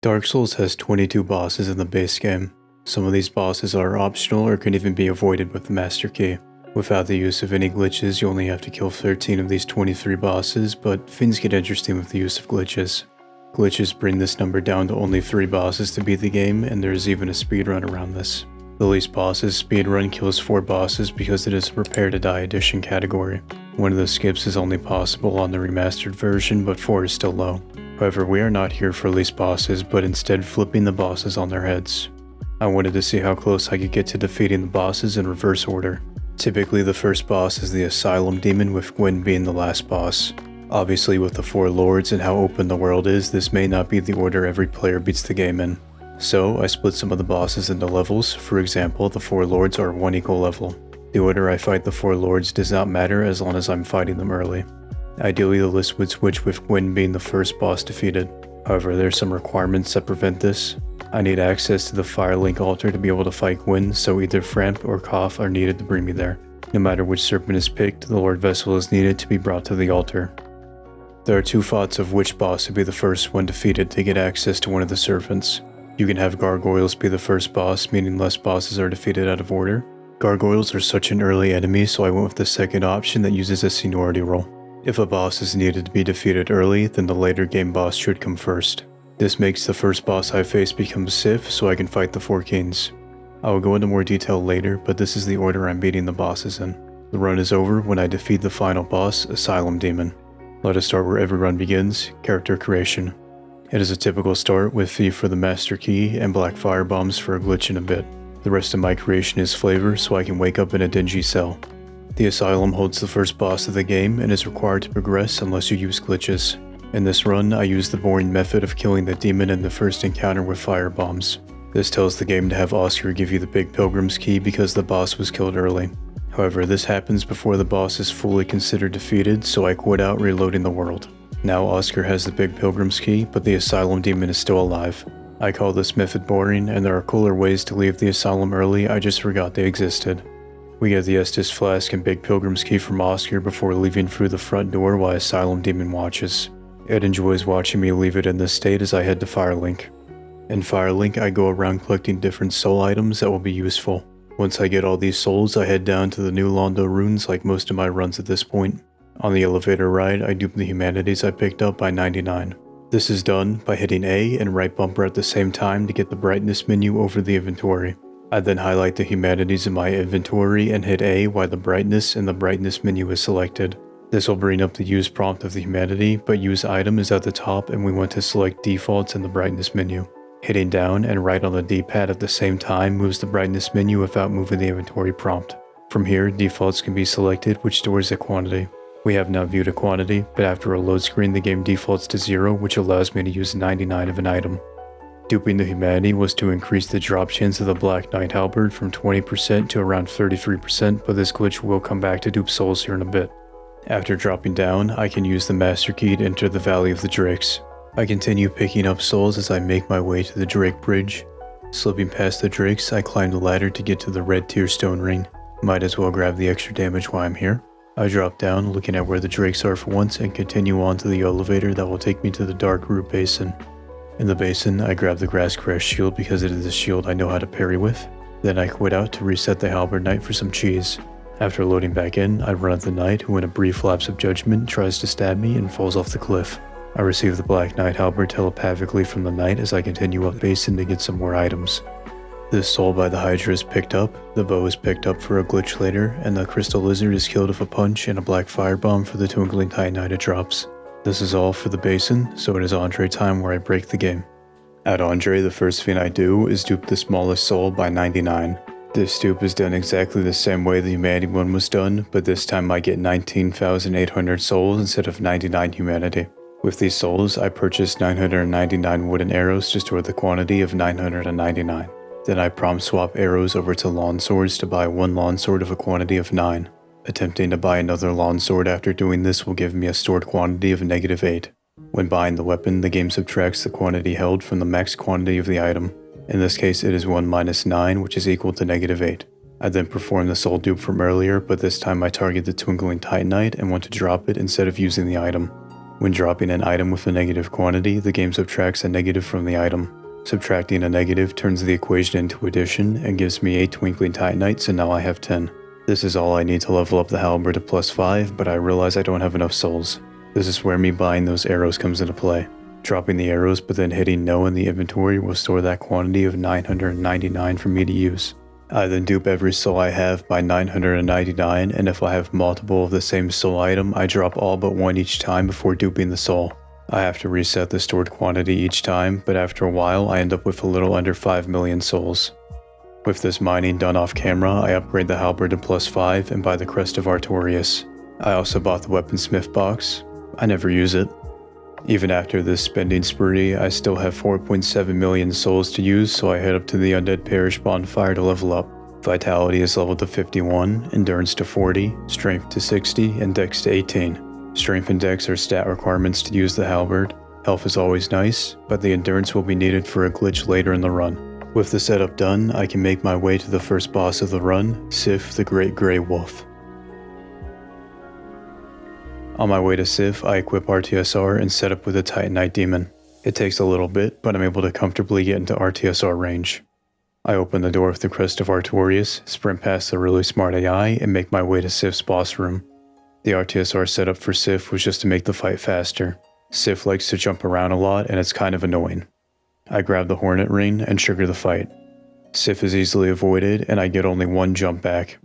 Dark Souls has 22 bosses in the base game. Some of these bosses are optional or can even be avoided with the Master Key. Without the use of any glitches, you only have to kill 13 of these 23 bosses, but things get interesting with the use of glitches. Glitches bring this number down to only 3 bosses to beat the game, and there is even a speedrun around this. The least bosses speedrun kills 4 bosses because it is a prepare to die edition category. One of the skips is only possible on the remastered version, but 4 is still low. However, we are not here for least bosses, but instead flipping the bosses on their heads. I wanted to see how close I could get to defeating the bosses in reverse order. Typically the first boss is the Asylum Demon, with Gwyn being the last boss. Obviously with the 4 lords and how open the world is, this may not be the order every player beats the game in. So I split some of the bosses into levels. For example, the 4 lords are 1 equal level. The order I fight the 4 lords does not matter as long as I'm fighting them early. Ideally the list would switch with Gwyn being the first boss defeated. However, there are some requirements that prevent this. I need access to the Firelink altar to be able to fight Gwyn, so either Framp or Koth are needed to bring me there. No matter which serpent is picked, the Lord Vessel is needed to be brought to the altar. There are 2 thoughts of which boss would be the first one defeated to get access to one of the serpents. You can have Gargoyles be the first boss, meaning less bosses are defeated out of order. Gargoyles are such an early enemy, so I went with the second option that uses a seniority roll. If a boss is needed to be defeated early, then the later game boss should come first. This makes the first boss I face become Seath, so I can fight the 4 kings. I will go into more detail later, but this is the order I'm beating the bosses in. The run is over when I defeat the final boss, Asylum Demon. Let us start where every run begins, character creation. It is a typical start with Thief for the Master Key and Black Fire Bombs for a glitch in a bit. The rest of my creation is flavor, so I can wake up in a dingy cell. The Asylum holds the first boss of the game and is required to progress unless you use glitches. In this run, I use the boring method of killing the demon in the first encounter with fire bombs. This tells the game to have Oscar give you the Big Pilgrim's Key because the boss was killed early. However, this happens before the boss is fully considered defeated, so I quit out reloading the world. Now Oscar has the Big Pilgrim's Key, but the Asylum Demon is still alive. I call this method boring, and there are cooler ways to leave the Asylum early, I just forgot they existed. We get the Estus Flask and Big Pilgrim's Key from Oscar before leaving through the front door while Asylum Demon watches. It enjoys watching me leave it in this state as I head to Firelink. In Firelink, I go around collecting different soul items that will be useful. Once I get all these souls, I head down to the new Londo runes like most of my runs at this point. On the elevator ride, I dupe the humanities I picked up by 99. This is done by hitting A and right bumper at the same time to get the brightness menu over the inventory. I then highlight the humanities in my inventory and hit A while the brightness in the brightness menu is selected. This will bring up the use prompt of the humanity, but use item is at the top and we want to select defaults in the brightness menu. Hitting down and right on the D-pad at the same time moves the brightness menu without moving the inventory prompt. From here, defaults can be selected, which stores a quantity. We have now viewed a quantity, but after a load screen the game defaults to 0, which allows me to use 99 of an item. Duping the humanity was to increase the drop chance of the Black Knight Halberd from 20% to around 33%, but this glitch will come back to dupe souls here in a bit. After dropping down, I can use the Master Key to enter the Valley of the Drakes. I continue picking up souls as I make my way to the Drake Bridge. Slipping past the Drakes, I climb the ladder to get to the red tier stone ring. Might as well grab the extra damage while I'm here. I drop down, looking at where the Drakes are for once, and continue on to the elevator that will take me to the Dark Root Basin. In the basin, I grab the Grass Crash shield because it is a shield I know how to parry with. Then I quit out to reset the Halberd Knight for some cheese. After loading back in, I run at the Knight, who in a brief lapse of judgment tries to stab me and falls off the cliff. I receive the Black Knight Halberd telepathically from the Knight as I continue up basin to get some more items. This soul by the Hydra is picked up, the bow is picked up for a glitch later, and the Crystal Lizard is killed with a punch and a Black Firebomb for the Twinkling Titanite it drops. This is all for the basin, so it is Andre time where I break the game. At Andre, the first thing I do is dupe the smallest soul by 99. This dupe is done exactly the same way the humanity one was done, but this time I get 19,800 souls instead of 99 humanity. With these souls, I purchased 999 wooden arrows to store the quantity of 999. Then I prompt swap arrows over to lawn swords to buy one lawn sword of a quantity of 9. Attempting to buy another lawn sword after doing this will give me a stored quantity of -8. When buying the weapon, the game subtracts the quantity held from the max quantity of the item. In this case, it is 1 minus 9, which is equal to -8. I then perform the soul dupe from earlier, but this time I target the Twinkling Titanite and want to drop it instead of using the item. When dropping an item with a negative quantity, the game subtracts a negative from the item. Subtracting a negative turns the equation into addition and gives me 8 Twinkling Titanites, and now I have 10. This is all I need to level up the halberd to +5, but I realize I don't have enough souls. This is where me buying those arrows comes into play. Dropping the arrows but then hitting no in the inventory will store that quantity of 999 for me to use. I then dupe every soul I have by 999, and if I have multiple of the same soul item, I drop all but one each time before duping the soul. I have to reset the stored quantity each time, but after a while I end up with a little under 5 million souls. With this mining done off camera, I upgrade the halberd to +5 and buy the Crest of Artorias. I also bought the weaponsmith box. I never use it. Even after this spending spree, I still have 4.7 million souls to use, so I head up to the Undead Parish bonfire to level up. Vitality is leveled to 51, Endurance to 40, Strength to 60, and Dex to 18. Strength and Dex are stat requirements to use the halberd. Health is always nice, but the endurance will be needed for a glitch later in the run. With the setup done, I can make my way to the first boss of the run, Seath the Great Grey Wolf. On my way to Seath, I equip RTSR and set up with a Titanite Demon. It takes a little bit, but I'm able to comfortably get into RTSR range. I open the door with the Crest of Artorias, sprint past the really smart AI, and make my way to Seath's boss room. The RTSR setup for Seath was just to make the fight faster. Seath likes to jump around a lot and it's kind of annoying. I grab the Hornet Ring and trigger the fight. Seath is easily avoided and I get only one jump back.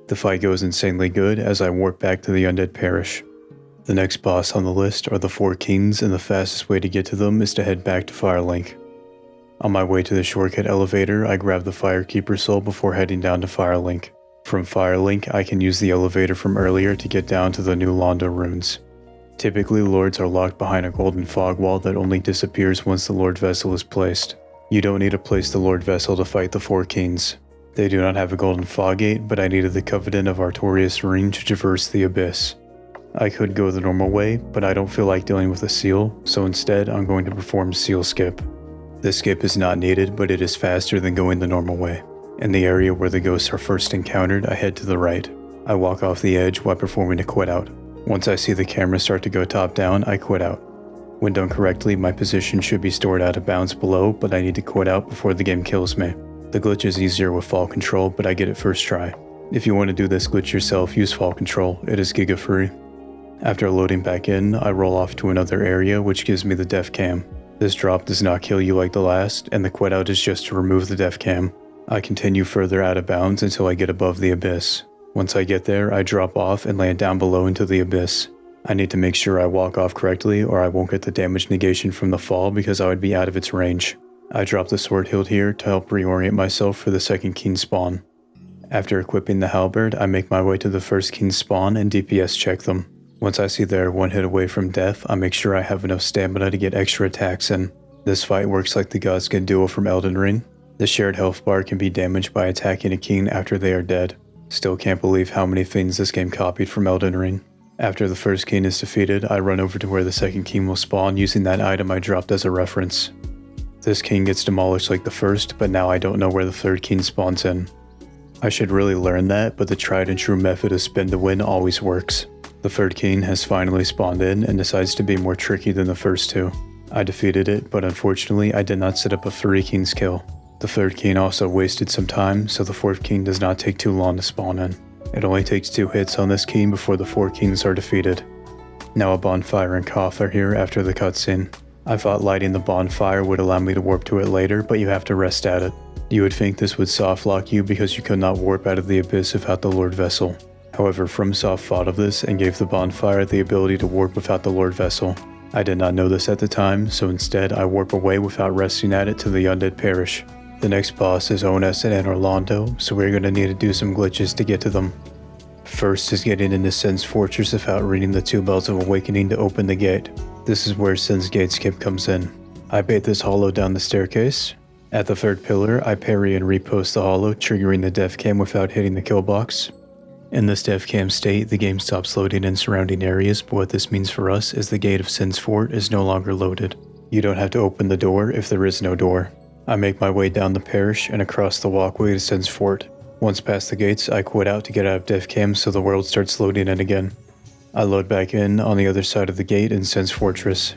The fight goes insanely good as I warp back to the Undead Parish. The next boss on the list are the 4 Kings, and the fastest way to get to them is to head back to Firelink. On my way to the shortcut elevator, I grab the Firekeeper soul before heading down to Firelink. From Firelink, I can use the elevator from earlier to get down to the new Londo runes. Typically, lords are locked behind a golden fog wall that only disappears once the Lord Vessel is placed. You don't need to place the Lord Vessel to fight the 4 Kings. They do not have a golden fog gate, but I needed the Covenant of Artorias ring to traverse the abyss. I could go the normal way, but I don't feel like dealing with a seal, so instead I'm going to perform Seal Skip. This skip is not needed, but it is faster than going the normal way. In the area where the ghosts are first encountered, I head to the right. I walk off the edge while performing a quit out. Once I see the camera start to go top down, I quit out. When done correctly, my position should be stored out of bounds below, but I need to quit out before the game kills me. The glitch is easier with fall control, but I get it first try. If you want to do this glitch yourself, use fall control. It is giga free. After loading back in, I roll off to another area which gives me the def cam. This drop does not kill you like the last, and the quit out is just to remove the def cam. I continue further out of bounds until I get above the abyss. Once I get there, I drop off and land down below into the abyss. I need to make sure I walk off correctly or I won't get the damage negation from the fall because I would be out of its range. I drop the sword hilt here to help reorient myself for the second king spawn. After equipping the halberd, I make my way to the first king spawn and DPS check them. Once I see they're one hit away from death, I make sure I have enough stamina to get extra attacks in. This fight works like the Godskin duo from Elden Ring. The shared health bar can be damaged by attacking a king after they are dead. Still can't believe how many things this game copied from Elden Ring. After the first king is defeated, I run over to where the second king will spawn using that item I dropped as a reference. This king gets demolished like the first, but now I don't know where the third king spawns in. I should really learn that, but the tried and true method of spin to win always works. The third king has finally spawned in and decides to be more tricky than the first two. I defeated it, but unfortunately I did not set up a 3 kings kill. The third king also wasted some time, so the fourth king does not take too long to spawn in. It only takes 2 hits on this king before the 4 kings are defeated. Now a bonfire and Koth are here after the cutscene. I thought lighting the bonfire would allow me to warp to it later, but you have to rest at it. You would think this would soft lock you because you could not warp out of the abyss without the Lord Vessel. However, FromSoft thought of this and gave the bonfire the ability to warp without the Lord Vessel. I did not know this at the time, so instead I warp away without resting at it to the Undead Parish. The next boss is Onus and Orlando, so we're going to need to do some glitches to get to them. First is getting into Sin's Fortress without reading the 2 Bells of Awakening to open the gate. This is where Sin's Gate Skip comes in. I bait this hollow down the staircase. At the 3rd pillar, I parry and repost the hollow, triggering the def cam without hitting the kill box. In this def cam state, the game stops loading in surrounding areas, but what this means for us is the gate of Sin's Fort is no longer loaded. You don't have to open the door if there is no door. I make my way down the parish and across the walkway to Sin's Fort. Once past the gates, I quit out to get out of def cam so the world starts loading in again. I load back in on the other side of the gate in Sen's Fortress.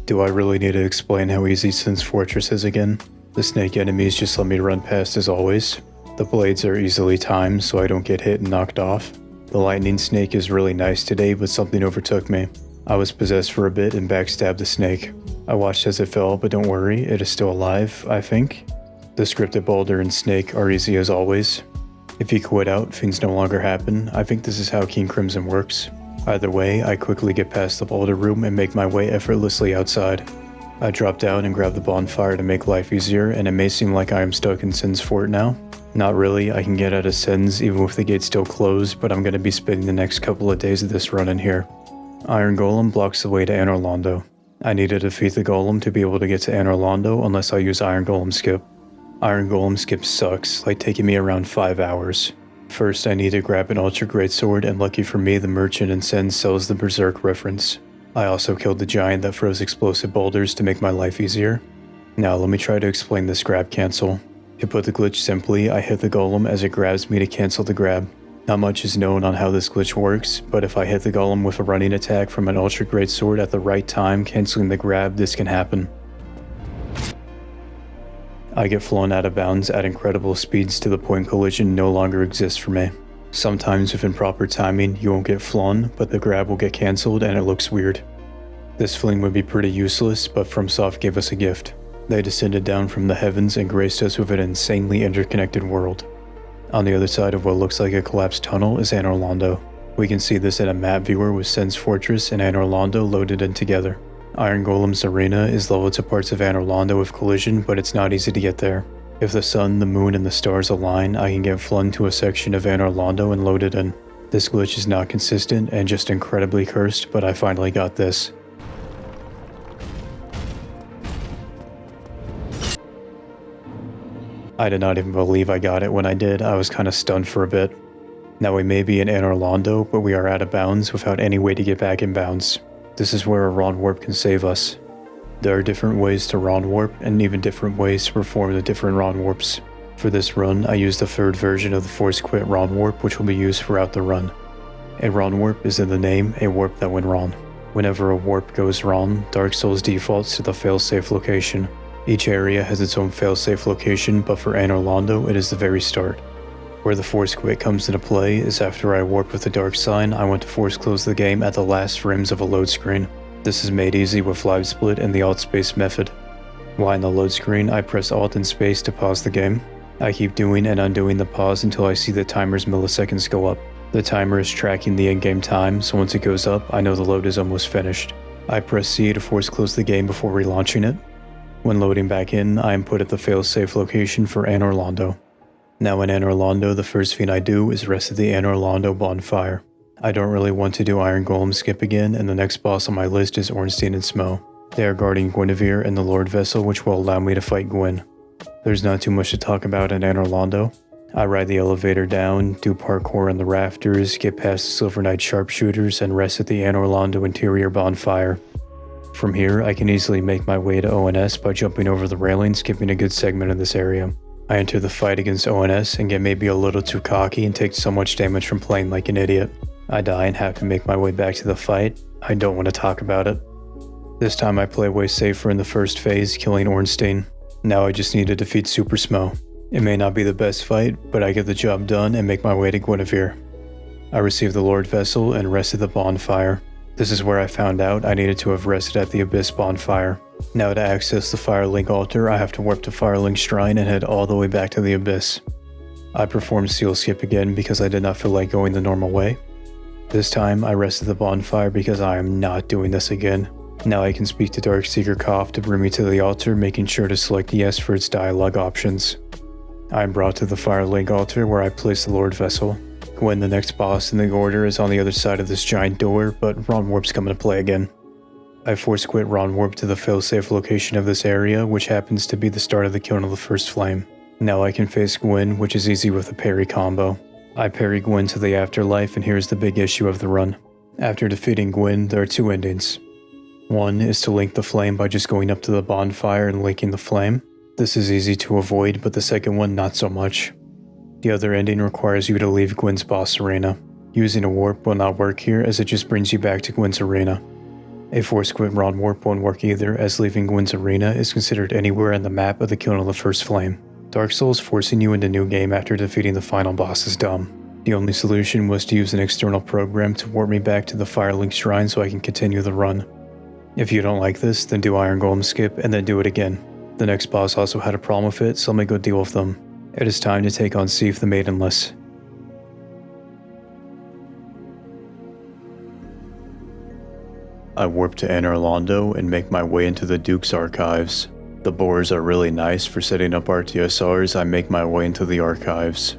Do I really need to explain how easy Sen's Fortress is again? The snake enemies just let me run past as always. The blades are easily timed so I don't get hit and knocked off. The lightning snake is really nice today, but something overtook me. I was possessed for a bit and backstabbed the snake. I watched as it fell, but don't worry, it is still alive, I think. The scripted boulder and snake are easy as always. If you quit out, things no longer happen. I think this is how King Crimson works. Either way, I quickly get past the boulder room and make my way effortlessly outside. I drop down and grab the bonfire to make life easier, and it may seem like I am stuck in Sen's fort now. Not really, I can get out of Sen's even with the gate still closed, but I'm going to be spending the next couple of days of this run in here. Iron Golem blocks the way to Anor Londo. I need to defeat the Golem to be able to get to Anor Londo unless I use Iron Golem Skip. Iron Golem Skip sucks, like taking me around 5 hours. First, I need to grab an Ultra Greatsword, and lucky for me, the merchant in Sen sells the Berserk reference. I also killed the giant that throws explosive boulders to make my life easier. Now let me try to explain this grab cancel. To put the glitch simply, I hit the golem as it grabs me to cancel the grab. Not much is known on how this glitch works, but if I hit the golem with a running attack from an Ultra Greatsword at the right time canceling the grab, this can happen. I get flown out of bounds at incredible speeds to the point collision no longer exists for me. Sometimes with improper timing you won't get flown, but the grab will get cancelled and it looks weird. This fling would be pretty useless, but FromSoft gave us a gift. They descended down from the heavens and graced us with an insanely interconnected world. On the other side of what looks like a collapsed tunnel is Anor Londo. We can see this in a map viewer with Sen's Fortress and Anor Londo loaded in together. Iron Golem's arena is leveled to parts of Anor Londo with collision, but it's not easy to get there. If the sun, the moon, and the stars align, I can get flung to a section of Anor Londo and loaded in. This glitch is not consistent and just incredibly cursed, but I finally got this. I did not even believe I got it when I did. I was kinda stunned for a bit. Now we may be in Anor Londo, but we are out of bounds without any way to get back in bounds. This is where a Ron Warp can save us. There are different ways to Ron Warp, and even different ways to perform the different Ron Warps. For this run, I used the third version of the Force Quit Ron Warp, which will be used throughout the run. A Ron Warp is in the name, a warp that went wrong. Whenever a warp goes wrong, Dark Souls defaults to the failsafe location. Each area has its own failsafe location, but for Anor Londo, it is the very start. Where the Force Quit comes into play is after I warped with the Dark Sign, I went to force close the game at the last frames of a load screen. This is made easy with Live Split and the Alt Space method. While in the load screen, I press Alt and Space to pause the game. I keep doing and undoing the pause until I see the timer's milliseconds go up. The timer is tracking the in-game time, so once it goes up, I know the load is almost finished. I press C to force close the game before relaunching it. When loading back in, I am put at the failsafe location for Anor Londo. Now in Anor Londo, the first thing I do is rest at the Anor Londo bonfire. I don't really want to do Iron Golem Skip again, and the next boss on my list is Ornstein and Smo. They are guarding Guinevere and the Lord Vessel, which will allow me to fight Gwyn. There's not too much to talk about in Anor Londo. I ride the elevator down, do parkour on the rafters, get past the Silver Knight sharpshooters, and rest at the Anor Londo interior bonfire. From here, I can easily make my way to ONS by jumping over the railing, skipping a good segment of this area. I enter the fight against ONS and get maybe a little too cocky and take so much damage from playing like an idiot. I die and have to make my way back to the fight. I don't want to talk about it. This time I play way safer in the first phase, killing Ornstein. Now I just need to defeat Super Smo. It may not be the best fight, but I get the job done and make my way to Guinevere. I receive the Lord Vessel and rest at the bonfire. This is where I found out I needed to have rested at the Abyss bonfire. Now to access the Firelink altar, I have to warp to Firelink Shrine and head all the way back to the Abyss. I performed Ceaseless Skip again because I did not feel like going the normal way. This time I rested the bonfire because I am not doing this again. Now I can speak to Darkseeker Koff to bring me to the altar, making sure to select yes for its dialogue options. I am brought to the Firelink altar where I place the Lord Vessel. Gwyn, the next boss in the order, is on the other side of this giant door, but Ron Warp's coming to play again. I force quit Ron Warp to the failsafe location of this area, which happens to be the start of the kiln of the first flame. Now I can face Gwyn, which is easy with a parry combo. I parry Gwyn to the afterlife, and here's the big issue of the run. After defeating Gwyn, there are two endings. One is to link the flame by just going up to the bonfire and linking the flame. This is easy to avoid, but the second one not so much. The other ending requires you to leave Gwyn's boss arena. Using a warp will not work here as it just brings you back to Gwyn's arena. A Force Quit Rod warp won't work either, as leaving Gwyn's arena is considered anywhere on the map of the Kiln of the First Flame. Dark Souls forcing you into new game after defeating the final boss is dumb. The only solution was to use an external program to warp me back to the Firelink Shrine so I can continue the run. If you don't like this, then do Iron Golem Skip and then do it again. The next boss also had a problem with it, so let me go deal with them. It is time to take on Seath the Maidenless. I warp to Anor Londo and make my way into the Duke's archives. The boars are really nice. For setting up RTSRs, I make my way into the archives.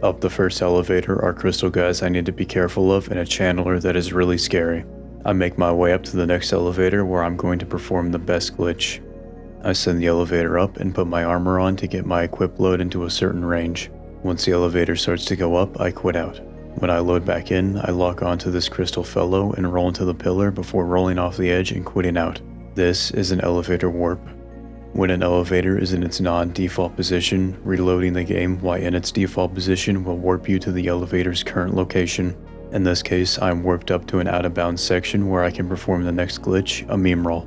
Up the first elevator are crystal guys I need to be careful of and a channeler that is really scary. I make my way up to the next elevator where I'm going to perform the best glitch. I send the elevator up and put my armor on to get my equip load into a certain range. Once the elevator starts to go up, I quit out. When I load back in, I lock onto this crystal fellow and roll into the pillar before rolling off the edge and quitting out. This is an elevator warp. When an elevator is in its non-default position, reloading the game while in its default position will warp you to the elevator's current location. In this case, I am warped up to an out-of-bounds section where I can perform the next glitch, a meme roll.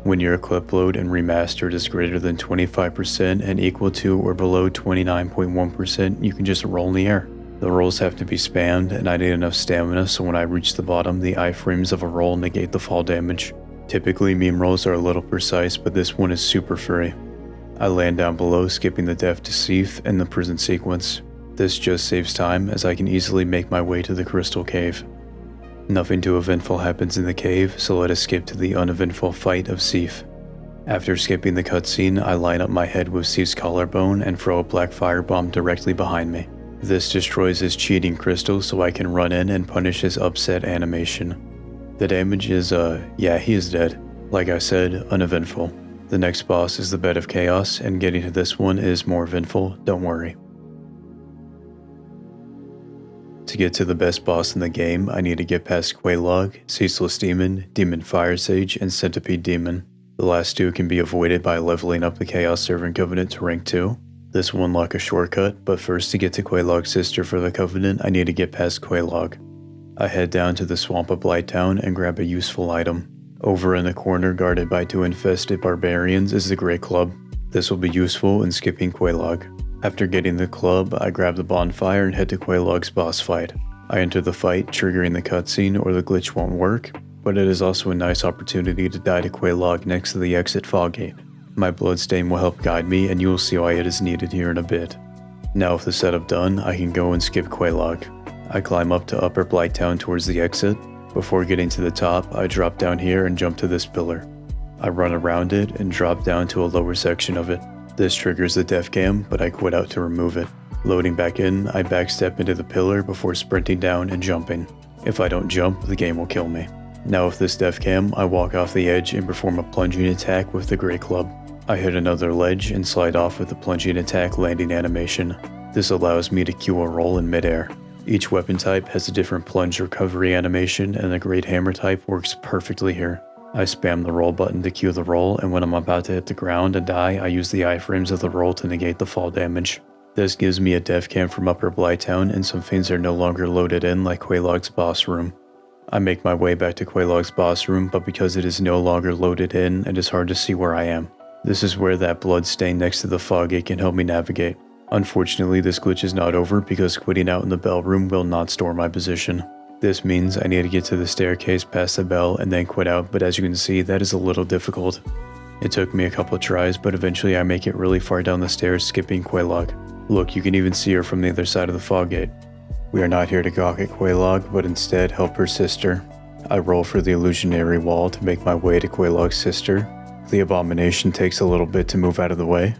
When your equip load and remastered is greater than 25% and equal to or below 29.1%, you can just roll in the air. The rolls have to be spammed, and I need enough stamina so when I reach the bottom, the iframes of a roll negate the fall damage. Typically, meme rolls are a little precise, but this one is super free. I land down below, skipping the death to Seath and the prison sequence. This just saves time, as I can easily make my way to the Crystal Cave. Nothing too eventful happens in the cave, so let us skip to the uneventful fight of Seath. After skipping the cutscene, I line up my head with Seath's collarbone and throw a black firebomb directly behind me. This destroys his cheating crystal so I can run in and punish his upset animation. The damage is, yeah, he is dead. Like I said, uneventful. The next boss is the Bed of Chaos, and getting to this one is more eventful, don't worry. To get to the best boss in the game, I need to get past Quelaag, Ceaseless Demon, Demon Firesage, and Centipede Demon. The last two can be avoided by leveling up the Chaos Servant Covenant to rank 2. This will unlock a shortcut, but first to get to Quelaag's sister for the Covenant, I need to get past Quelaag. I head down to the Swamp of Blighttown and grab a useful item. Over in the corner guarded by 2 infested barbarians is the Great Club. This will be useful in skipping Quelaag. After getting the club, I grab the bonfire and head to Quelaag's boss fight. I enter the fight, triggering the cutscene or the glitch won't work, but it is also a nice opportunity to die to Quelaag next to the exit fog gate. My bloodstain will help guide me, and you will see why it is needed here in a bit. Now with the setup done, I can go and skip Quelaag. I climb up to Upper Blighttown towards the exit. Before getting to the top, I drop down here and jump to this pillar. I run around it and drop down to a lower section of it. This triggers the death cam, but I quit out to remove it. Loading back in, I backstep into the pillar before sprinting down and jumping. If I don't jump, the game will kill me. Now with this death cam, I walk off the edge and perform a plunging attack with the Great Club. I hit another ledge and slide off with the plunging attack landing animation. This allows me to cue a roll in midair. Each weapon type has a different plunge recovery animation, and the Great Hammer type works perfectly here. I spam the roll button to cue the roll, and when I'm about to hit the ground and die, I use the iframes of the roll to negate the fall damage. This gives me a death cam from Upper Blighttown, and some things are no longer loaded in like Quelaag's boss room. I make my way back to Quelaag's boss room, but because it is no longer loaded in, it is hard to see where I am. This is where that blood stain next to the fog gate can help me navigate. Unfortunately, this glitch is not over because quitting out in the bell room will not store my position. This means I need to get to the staircase past the bell and then quit out, but as you can see, that is a little difficult. It took me a couple tries, but eventually I make it really far down the stairs skipping Quelaag. Look, you can even see her from the other side of the fog gate. We are not here to gawk at Quelaag, but instead help her sister. I roll for the illusionary wall to make my way to Quelaag's sister. The abomination takes a little bit to move out of the way.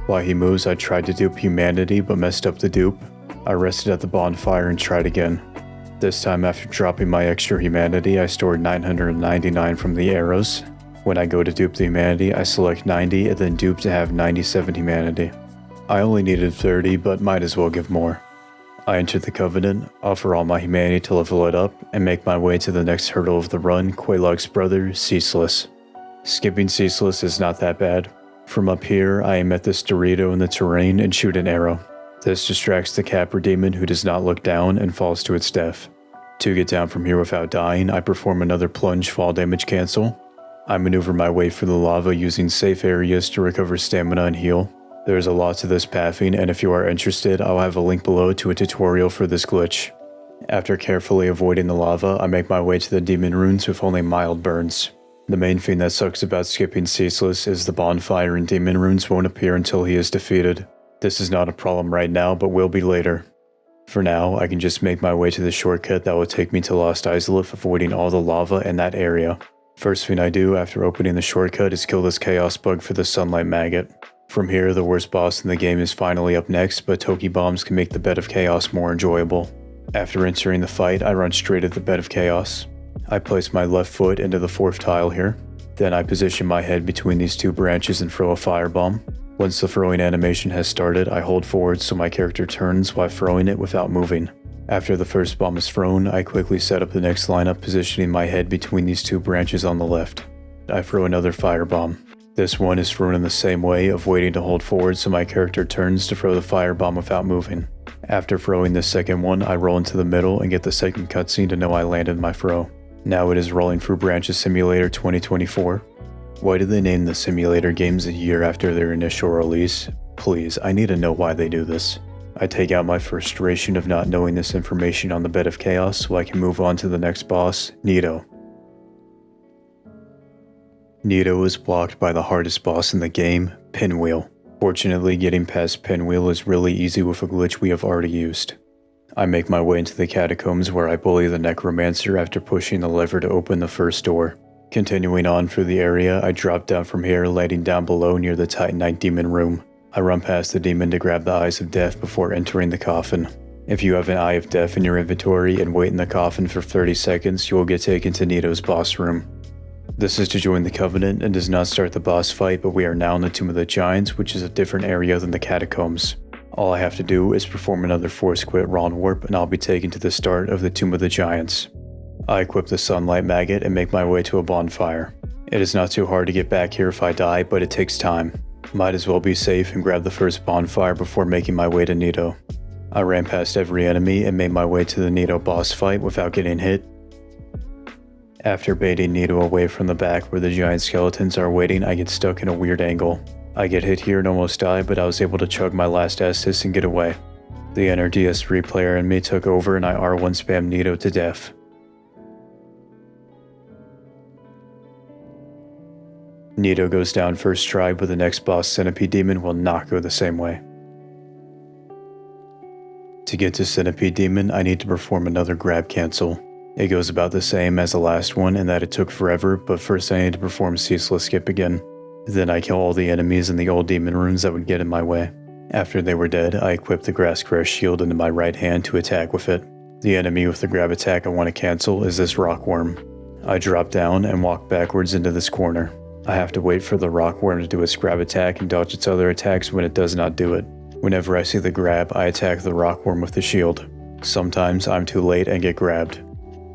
While he moves, I tried to dupe humanity but messed up the dupe. I rested at the bonfire and tried again. This time, after dropping my extra humanity, I stored 999 from the arrows. When I go to dupe the humanity, I select 90 and then dupe to have 97 humanity. I only needed 30, but might as well give more. I enter the Covenant, offer all my humanity to level it up, and make my way to the next hurdle of the run, Quelaag's brother, Ceaseless. Skipping Ceaseless is not that bad. From up here, I aim at this Dorito in the terrain and shoot an arrow. This distracts the Capra Demon, who does not look down and falls to its death. To get down from here without dying, I perform another plunge fall damage cancel. I maneuver my way through the lava using safe areas to recover stamina and heal. There is a lot to this pathing, and if you are interested, I'll have a link below to a tutorial for this glitch. After carefully avoiding the lava, I make my way to the demon runes with only mild burns. The main thing that sucks about skipping Ceaseless is the bonfire and demon runes won't appear until he is defeated. This is not a problem right now, but will be later. For now, I can just make my way to the shortcut that will take me to Lost Isolith, avoiding all the lava in that area. First thing I do after opening the shortcut is kill this chaos bug for the sunlight maggot. From here, the worst boss in the game is finally up next, but Tohki Bombs can make the bed of chaos more enjoyable. After entering the fight, I run straight at the bed of chaos. I place my left foot into the 4th tile here. Then I position my head between these 2 branches and throw a firebomb. Once the throwing animation has started, I hold forward so my character turns while throwing it without moving. After the first bomb is thrown, I quickly set up the next lineup, positioning my head between these 2 branches on the left. I throw another firebomb. This one is thrown in the same way, avoiding to hold forward so my character turns to throw the firebomb without moving. After throwing the second one, I roll into the middle and get the second cutscene to know I landed my throw. Now it is Rolling Through Branches Simulator 2024. Why did they name the simulator games a year after their initial release? Please, I need to know why they do this. I take out my frustration of not knowing this information on the bed of chaos so I can move on to the next boss, Nito. Nito is blocked by the hardest boss in the game, Pinwheel. Fortunately, getting past Pinwheel is really easy with a glitch we have already used. I make my way into the catacombs where I bully the necromancer after pushing the lever to open the first door. Continuing on through the area, I drop down from here, landing down below near the Titanite demon room. I run past the demon to grab the Eyes of Death before entering the coffin. If you have an Eye of Death in your inventory and wait in the coffin for 30 seconds, you will get taken to Nito's boss room. This is to join the Covenant and does not start the boss fight, but we are now in the Tomb of the Giants, which is a different area than the catacombs. All I have to do is perform another Force Quit Ron Warp and I'll be taken to the start of the Tomb of the Giants. I equip the Sunlight Maggot and make my way to a bonfire. It is not too hard to get back here if I die, but it takes time. Might as well be safe and grab the first bonfire before making my way to Nito. I ran past every enemy and made my way to the Nito boss fight without getting hit. After baiting Nito away from the back where the giant skeletons are waiting, I get stuck in a weird angle. I get hit here and almost die, but I was able to chug my last Estus and get away. The inner DS3 player in me took over and I R1 spammed Nito to death. Nito goes down first try, but the next boss, Centipede Demon, will not go the same way. To get to Centipede Demon, I need to perform another grab cancel. It goes about the same as the last one in that it took forever, but first I need to perform Ceaseless Skip again. Then I kill all the enemies in the old demon runes that would get in my way. After they were dead, I equipped the Grass Crash shield into my right hand to attack with it. The enemy with the grab attack I want to cancel is this rockworm. I drop down and walk backwards into this corner. I have to wait for the rockworm to do its grab attack and dodge its other attacks when it does not do it. Whenever I see the grab, I attack the rockworm with the shield. Sometimes I'm too late and get grabbed.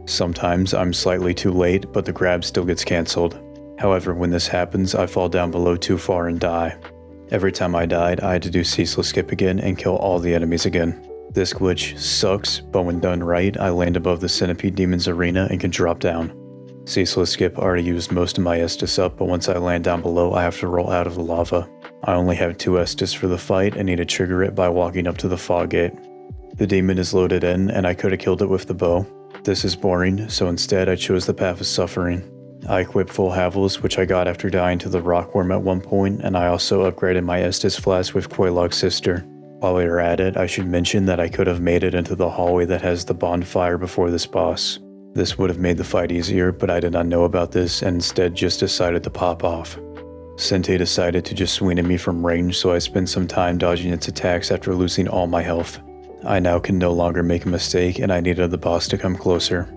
Sometimes I'm slightly too late, but the grab still gets cancelled. However, when this happens, I fall down below too far and die. Every time I died, I had to do Ceaseless Skip again and kill all the enemies again. This glitch sucks, but when done right, I land above the Centipede Demon's arena and can drop down. Ceaseless Skip already used most of my Estus up, but once I land down below, I have to roll out of the lava. I only have 2 Estus for the fight and need to trigger it by walking up to the fog gate. The demon is loaded in, and I could have killed it with the bow. This is boring, so instead I chose the path of suffering. I equipped full Havels, which I got after dying to the rockworm at one point, and I also upgraded my Estus flask with Quelaag Skip. While we are at it, I should mention that I could have made it into the hallway that has the bonfire before this boss. This would have made the fight easier, but I did not know about this and instead just decided to pop off. Sente decided to just swing at me from range, so I spent some time dodging its attacks after losing all my health. I now can no longer make a mistake and I needed the boss to come closer.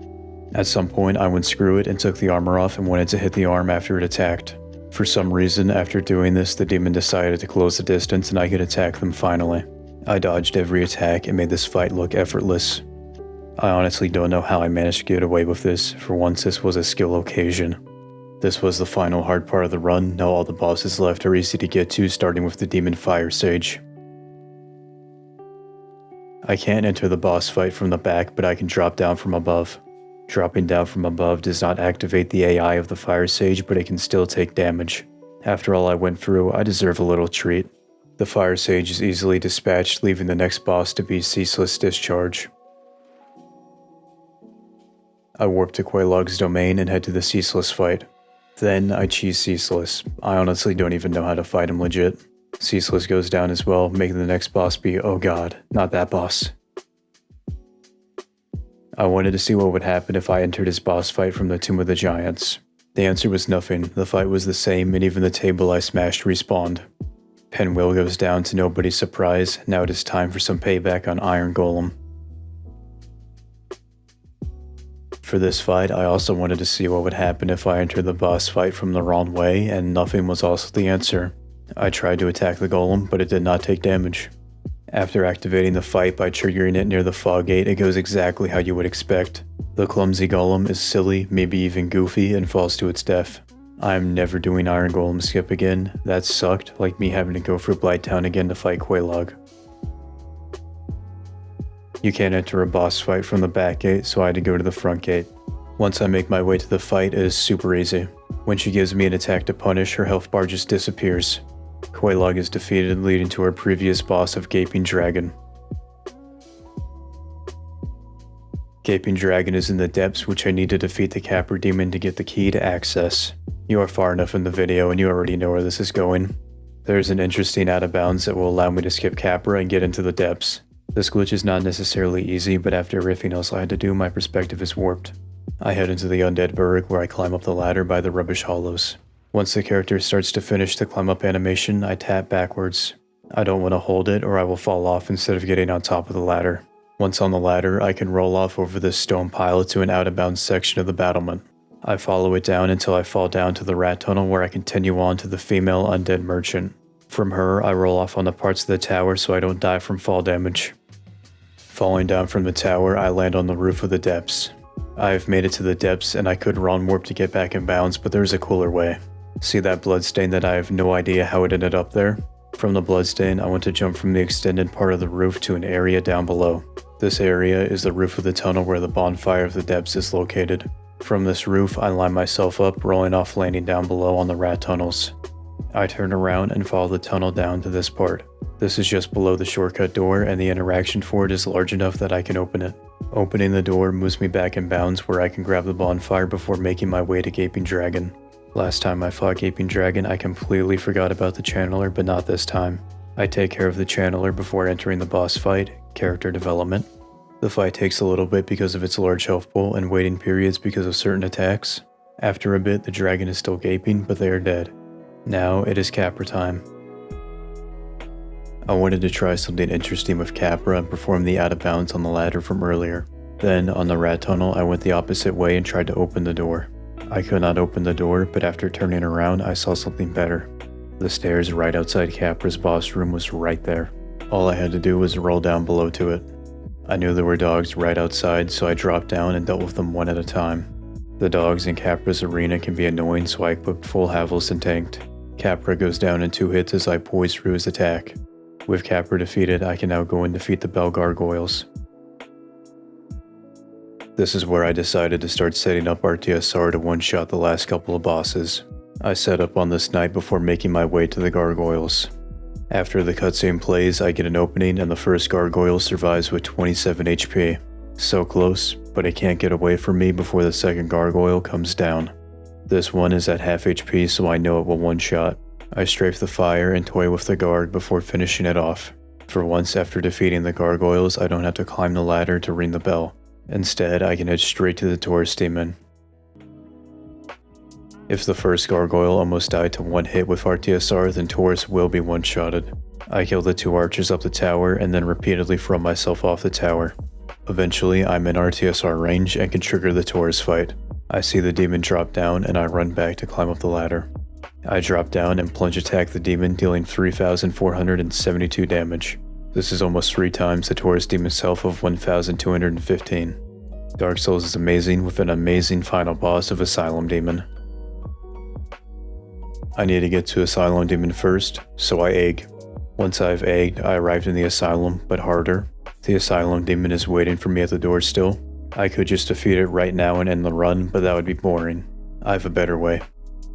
At some point I went screw it and took the armor off and wanted to hit the arm after it attacked. For some reason, after doing this, the demon decided to close the distance and I could attack them finally. I dodged every attack and made this fight look effortless. I honestly don't know how I managed to get away with this. For once, this was a skill occasion. This was the final hard part of the run. Now all the bosses left are easy to get to, starting with the demon Firesage. I can't enter the boss fight from the back, but I can drop down from above. Dropping down from above does not activate the AI of the Firesage, but it can still take damage. After all I went through, I deserve a little treat. The Firesage is easily dispatched, leaving the next boss to be Ceaseless Discharge. I warp to Quelaag's domain and head to the Ceaseless fight. Then I cheese Ceaseless. I honestly don't even know how to fight him legit. Ceaseless goes down as well, making the next boss be, oh god, not that boss. I wanted to see what would happen if I entered his boss fight from the Tomb of the Giants. The answer was nothing. The fight was the same, and even the table I smashed respawned. Pinwheel goes down to nobody's surprise. Now it is time for some payback on Iron Golem. For this fight, I also wanted to see what would happen if I entered the boss fight from the wrong way, and nothing was also the answer. I tried to attack the golem, but it did not take damage. After activating the fight by triggering it near the fog gate, it goes exactly how you would expect. The clumsy golem is silly, maybe even goofy, and falls to its death. I'm never doing Iron Golem Skip again. That sucked, like me having to go for Blighttown again to fight Quelaag. You can't enter a boss fight from the back gate, so I had to go to the front gate. Once I make my way to the fight, it is super easy. When she gives me an attack to punish, her health bar just disappears. Quelaag is defeated, leading to our previous boss of Gaping Dragon. Gaping Dragon is in the depths, which I need to defeat the Capra Demon to get the key to access. You are far enough in the video and you already know where this is going. There's an interesting out of bounds that will allow me to skip Capra and get into the depths. This glitch is not necessarily easy, but after everything else I had to do, my perspective is warped. I head into the Undead Burg, where I climb up the ladder by the rubbish hollows. Once the character starts to finish the climb up animation, I tap backwards. I don't want to hold it or I will fall off instead of getting on top of the ladder. Once on the ladder, I can roll off over this stone pile to an out of bounds section of the battlement. I follow it down until I fall down to the rat tunnel where I continue on to the female undead merchant. From her, I roll off on the parts of the tower so I don't die from fall damage. Falling down from the tower, I land on the roof of the depths. I have made it to the depths and I could run warp to get back in bounds, but there's a cooler way. See that bloodstain that I have no idea how it ended up there? From the bloodstain, I want to jump from the extended part of the roof to an area down below. This area is the roof of the tunnel where the bonfire of the depths is located. From this roof, I line myself up, rolling off landing down below on the rat tunnels. I turn around and follow the tunnel down to this part. This is just below the shortcut door and the interaction for it is large enough that I can open it. Opening the door moves me back in bounds where I can grab the bonfire before making my way to Gaping Dragon. Last time I fought Gaping Dragon, I completely forgot about the channeler, but not this time. I take care of the channeler before entering the boss fight, character development. The fight takes a little bit because of its large health pool and waiting periods because of certain attacks. After a bit, the dragon is still gaping, but they are dead. Now it is Capra time. I wanted to try something interesting with Capra and perform the out of bounds on the ladder from earlier. Then, on the rat tunnel, I went the opposite way and tried to open the door. I could not open the door, but after turning around, I saw something better. The stairs right outside Capra's boss room was right there. All I had to do was roll down below to it. I knew there were dogs right outside, so I dropped down and dealt with them one at a time. The dogs in Capra's arena can be annoying, so I equipped full Havels and tanked. Capra goes down in 2 hits as I poise through his attack. With Capra defeated, I can now go and defeat the Gargoyles. This is where I decided to start setting up RTSR to one-shot the last couple of bosses. I set up on this night before making my way to the Gargoyles. After the cutscene plays, I get an opening and the first Gargoyle survives with 27 HP. So close, but it can't get away from me before the second Gargoyle comes down. This one is at half HP, so I know it will one-shot. I strafe the fire and toy with the guard before finishing it off. For once, after defeating the Gargoyles, I don't have to climb the ladder to ring the bell. Instead, I can head straight to the Taurus Demon. If the first Gargoyle almost died to one hit with RTSR, then Taurus will be one-shotted. I kill the 2 archers up the tower and then repeatedly throw myself off the tower. Eventually, I'm in RTSR range and can trigger the Taurus fight. I see the demon drop down and I run back to climb up the ladder. I drop down and plunge attack the demon, dealing 3,472 damage. This is almost 3 times the Taurus Demon's health of 1,215. Dark Souls is amazing with an amazing final boss of Asylum Demon. I need to get to Asylum Demon first, so I egg. Once I've egged, I arrived in the Asylum, but harder. The Asylum Demon is waiting for me at the door still. I could just defeat it right now and end the run, but that would be boring. I have a better way.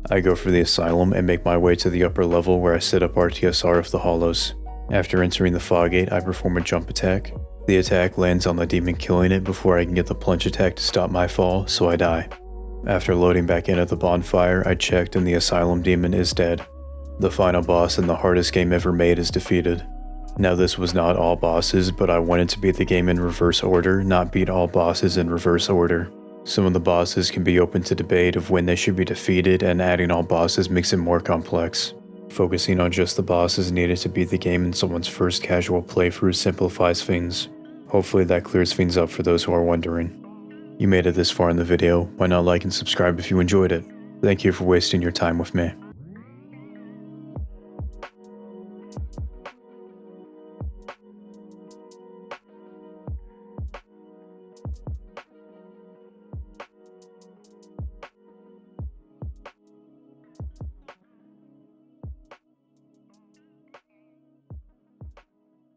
I go for the Asylum and make my way to the upper level where I set up RTSR of the Hollows. After entering the fog gate, I perform a jump attack. The attack lands on the demon, killing it before I can get the plunge attack to stop my fall, so I die. After loading back in at the bonfire, I checked and the Asylum Demon is dead. The final boss in the hardest game ever made is defeated. Now this was not all bosses, but I wanted to beat the game in reverse order, not beat all bosses in reverse order. Some of the bosses can be open to debate of when they should be defeated, and adding all bosses makes it more complex. Focusing on just the bosses needed to beat the game in someone's first casual playthrough simplifies things. Hopefully that clears things up for those who are wondering. You made it this far in the video, why not like and subscribe if you enjoyed it? Thank you for wasting your time with me.